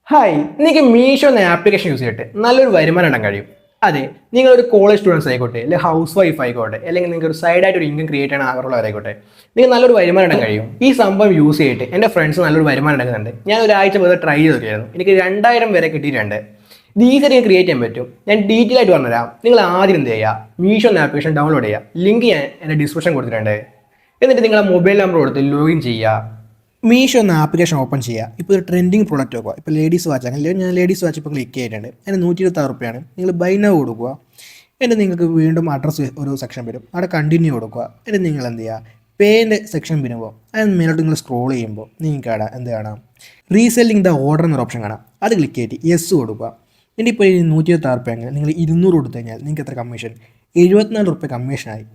Hi, നിങ്ങൾക്ക് മീഷോ എന്ന application use ചെയ്തിട്ട് നല്ലൊരു വരുമാനം ഇടാൻ കഴിയും. അതെ, നിങ്ങളൊരു കോളേജ് സ്റ്റുഡൻസ് ആയിക്കോട്ടെ, അല്ലെങ്കിൽ ഹൗസ് വൈഫ് ആയിക്കോട്ടെ, അല്ലെങ്കിൽ നിങ്ങൾക്ക് ഒരു സൈഡായിട്ട് ഒരു ഇൻകം ക്രിയേറ്റ് ചെയ്യാൻ ആഗ്രഹമുള്ളവരായിക്കോട്ടെ, നിങ്ങൾക്ക് നല്ലൊരു വരുമാനം ഇടാൻ കഴിയും. ഈ സംഭവം യൂസ് ചെയ്തിട്ട് എൻ്റെ ഫ്രണ്ട്സ് നല്ലൊരു വരുമാനം എടുക്കുന്നുണ്ട്. ഞാൻ ഒരാഴ്ച മുതൽ ട്രൈ ചെയ്തൊക്കെയായിരുന്നു. എനിക്ക് 2000 വരെ കിട്ടിയിട്ടുണ്ട്. ഇത് ഈസിയായിട്ട് ക്രിയേറ്റ് ചെയ്യാൻ പറ്റും. ഞാൻ ഡീറ്റെയിൽ ആയിട്ട് പറഞ്ഞുതരാം. നിങ്ങൾ ആദ്യം എന്ത് ചെയ്യുക, മീഷോ എന്ന ആപ്ലിക്കേഷൻ ഡൗൺലോഡ് ചെയ്യുക. ലിങ്ക് ഞാൻ എൻ്റെ ഡിസ്ക്രിപ്ഷൻ കൊടുത്തിട്ടുണ്ട്. എന്നിട്ട് നിങ്ങളുടെ മൊബൈൽ നമ്പർ കൊടുത്ത് ലോഗിൻ ചെയ്യുക. മീഷോ എന്ന ആപ്ലിക്കേഷൻ ഓപ്പൺ ചെയ്യുക. ഇപ്പോൾ ഒരു ട്രെൻഡിങ് പ്രോഡക്റ്റ് നോക്കുക. ഇപ്പോൾ ലേഡീസ് വാച്ച്, അങ്ങനെ ഞാൻ ലേഡീസ് വാച്ച് ഇപ്പോൾ ക്ലിക്ക് ചെയ്തിട്ടുണ്ട്. അതിന് 126 റുപ്യാണ്. നിങ്ങൾ ബൈ നൗ കൊടുക്കുക. എന്നിട്ട് നിങ്ങൾക്ക് വീണ്ടും അഡ്രസ്സ് ഒരു സെക്ഷൻ വരും. അവിടെ കണ്ടിന്യൂ കൊടുക്കുക. എന്നിട്ട് നിങ്ങൾ എന്ത് ചെയ്യുക, പേൻ്റെ സെക്ഷൻ വരുമ്പോൾ അതിന് മേലോട്ട് നിങ്ങൾ സ്ക്രോൾ ചെയ്യുമ്പോൾ നിങ്ങൾക്ക് അവിടെ എന്ത് കാണാം, റീസെല്ലിംഗ് ദ ഓർഡർ എന്നൊരു ഓപ്ഷൻ കാണാം. അത് ക്ലിക്ക് ചെയ്തിട്ട് യെസ് കൊടുക്കുക. എന്നിട്ട് ഇപ്പോൾ 126 റുപ്യ അങ്ങനെ നിങ്ങൾ 200 കൊടുത്തു കഴിഞ്ഞാൽ നിങ്ങൾക്ക് എത്ര കമ്മീഷൻ? 74 റുപ്യ കമ്മീഷനായി.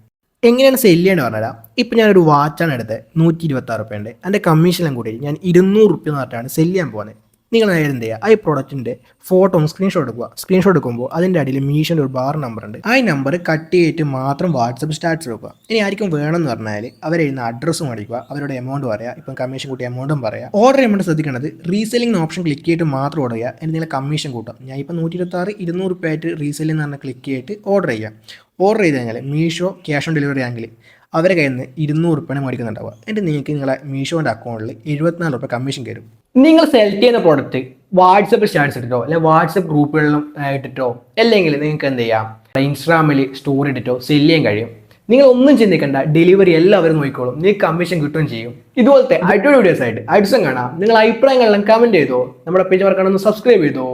എങ്ങനെയാണ് സെല്ല് ചെയ്യേണ്ടത് പറഞ്ഞുതരാം. ഇപ്പം ഞാനൊരു വാച്ചാണ് എടുത്തത്, 126 റുപ്യൻ്റെ. എൻ്റെ കമ്മീഷനെല്ലാം കൂടി ഞാൻ 200 റുപ്യ എന്നിട്ടാണ് സെല്ല് ചെയ്യാൻ പോകുന്നത്. നിങ്ങൾ നേരെ എന്ത് ചെയ്യുക, ആ പ്രോഡക്റ്റിൻ്റെ ഫോട്ടോ സ്ക്രീൻഷോട്ട് എടുക്കുക. സ്ക്രീൻഷോട്ട് എടുക്കുമ്പോൾ അതിൻ്റെ അടിയിൽ മീഷോൻ്റെ ഒരു ബാർ നമ്പർ ഉണ്ട്. ആ നമ്പർ കട്ട് ചെയ്തിട്ട് മാത്രം വാട്സപ്പ് സ്റ്റാറ്റസ് എടുക്കുക. ഇനി ആർക്കും വേണമെന്ന് പറഞ്ഞാൽ അവരെഴുതുന്ന അഡ്രസ്സും അടിക്കുക, അവരുടെ എമൗണ്ട് പറയുക. ഇപ്പം കമ്മീഷൻ കൂട്ടിയ എമൗണ്ടും പറയുക. ഓർഡർ ചെയ്യുമ്പോൾ ശ്രദ്ധിക്കേണ്ടത് റീസെല്ലിംഗ് ഓപ്ഷൻ ക്ലിക്ക് ചെയ്തിട്ട് മാത്രം ഓർഡർ ചെയ്യുക. എന്നിട്ട് നിങ്ങളെ കമ്മീഷൻ കൂട്ടാം. ഞാൻ ഇപ്പോൾ 126 200 റുപ്യ ആയിട്ട് റീസെല്ലിംഗ് എന്ന് പറഞ്ഞാൽ ക്ലിക്ക് ചെയ്തിട്ട് ഓർഡർ ചെയ്യുക. ഓർഡർ ചെയ്ത് കഴിഞ്ഞാൽ മീഷോ ക്യാഷ് ഓൺ ഡെലിവറി ആണെങ്കിൽ അവരെ കയ്യിൽ നിന്ന് 200 റുപ്യാണ് മേടിക്കുന്നുണ്ടാവുക. എന്നിട്ട് നിങ്ങൾക്ക് നിങ്ങളെ മീഷോൻ്റെ അക്കൗണ്ടിൽ 74 റുപ്യ കമ്മീഷൻ കയറും. നിങ്ങൾ സെലക്ട് ചെയ്യുന്ന പ്രോഡക്റ്റ് വാട്സപ്പ് സ്റ്റാറ്റസ് ഇട്ടിട്ടോ, അല്ലെങ്കിൽ വാട്സപ്പ് ഗ്രൂപ്പുകളിലും ഇട്ടിട്ടോ, അല്ലെങ്കിൽ നിങ്ങൾക്ക് എന്ത് ചെയ്യാം, ഇൻസ്റ്റാഗ്രാമിൽ സ്റ്റോറി ഇട്ടിട്ടോ സെല് ചെയ്യാൻ കഴിയും. നിങ്ങൾ ഒന്നും ചിന്തിക്കേണ്ട, ഡെലിവറി എല്ലാവരും നോക്കിക്കോളും. നിങ്ങൾക്ക് കമ്മീഷൻ കിട്ടുകയും ചെയ്യും. ഇതുപോലത്തെ അടിപൊളി വീഡിയോസ് ആയിട്ട് അടുത്ത കാണാം. നിങ്ങൾ അഭിപ്രായങ്ങളെല്ലാം കമൻറ്റ് ചെയ്തോ. നമ്മുടെ പേജ് മറക്കാനൊന്ന് സബ്സ്ക്രൈബ് ചെയ്തോ.